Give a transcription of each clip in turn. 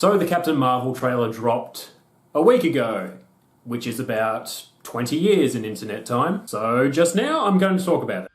So the Captain Marvel trailer dropped a week ago, which is about 20 years in internet time. So just now I'm going to talk about it.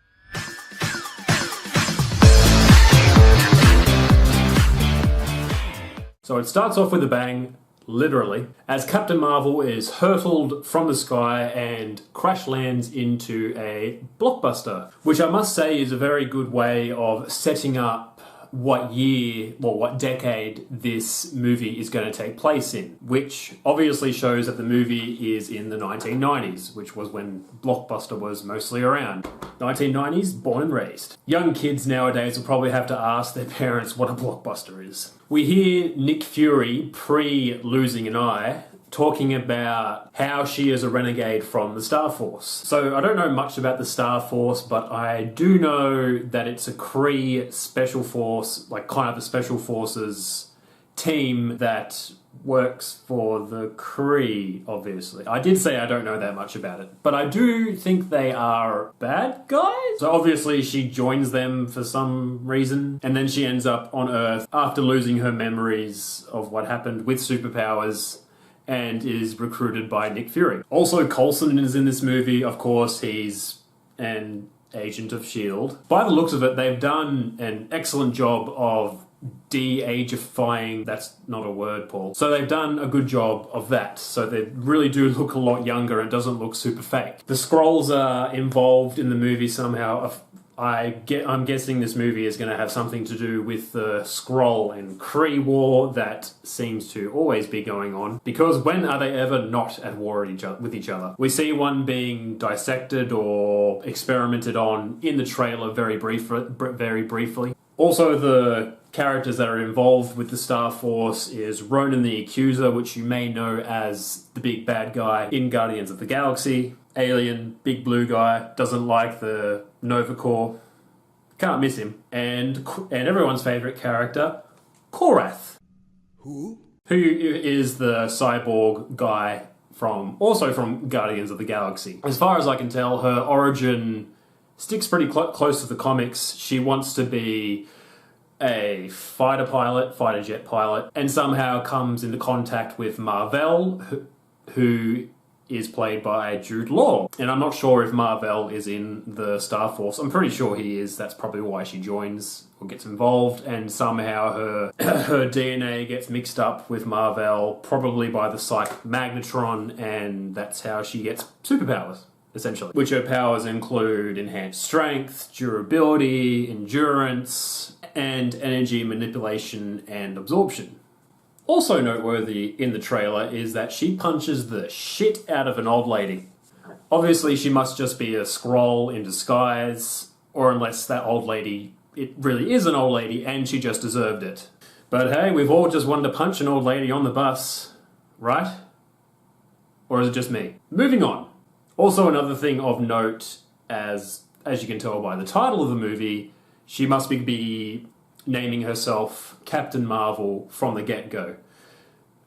So it starts off with a bang, literally, as Captain Marvel is hurtled from the sky and crash lands into a blockbuster, which I must say is a very good way of setting up what year, or what decade this movie is going to take place in, which obviously shows that the movie is in the 1990s, which was when Blockbuster was mostly around. 1990s, born and raised. Young kids nowadays will probably have to ask their parents what a Blockbuster is. We hear Nick Fury, pre-losing an eye, talking about how she is a renegade from the Star Force. So I don't know much about the Star Force, but I do know that it's a Kree special force, like kind of a special forces team that works for the Kree, obviously. I did say I don't know that much about it, but I do think they are bad guys. So obviously she joins them for some reason, and then she ends up on Earth after losing her memories of what happened with superpowers, and is recruited by Nick Fury. Also, Coulson is in this movie. Of course, he's an agent of S.H.I.E.L.D. By the looks of it, they've done an excellent job of de-agifying. That's not a word, Paul. So they've done a good job of that. So they really do look a lot younger and doesn't look super fake. The Skrulls are involved in the movie somehow. I'm guessing this movie is going to have something to do with the Skrull and Kree war that seems to always be going on. Because when are they ever not at war with each other? We see one being dissected or experimented on in the trailer very briefly. Also, the characters that are involved with the Star Force is Ronan the Accuser, which you may know as the big bad guy in Guardians of the Galaxy. Alien, big blue guy, doesn't like the Nova Corps. Can't miss him. And everyone's favourite character, Korath. Who is the cyborg guy also from Guardians of the Galaxy. As far as I can tell, her origin sticks pretty close to the comics. She wants to be a fighter jet pilot, and somehow comes into contact with Mar-Vell, who is played by Jude Law. And I'm not sure if Mar-Vell is in the Star Force. I'm pretty sure he is. That's probably why she joins or gets involved, and somehow her DNA gets mixed up with Mar-Vell, probably by the psych magnetron, and that's how she gets superpowers, essentially. Which her powers include enhanced strength, durability, endurance, and energy manipulation and absorption. Also noteworthy in the trailer is that she punches the shit out of an old lady. Obviously she must just be a Skrull in disguise, or unless that old lady, it really is an old lady and she just deserved it. But hey, we've all just wanted to punch an old lady on the bus, right? Or is it just me? Moving on. Also another thing of note, as you can tell by the title of the movie, she must be naming herself Captain Marvel from the get-go.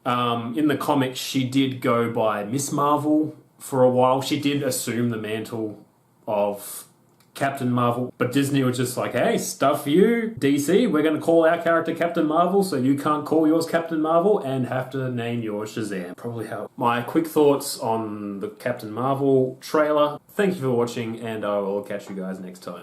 In the comics, she did go by Miss Marvel for a while. She did assume the mantle of Captain Marvel, but Disney was just like, hey, stuff you, DC, we're going to call our character Captain Marvel, so you can't call yours Captain Marvel and have to name yours Shazam. Probably how. My quick thoughts on the Captain Marvel trailer. Thank you for watching, and I will catch you guys next time.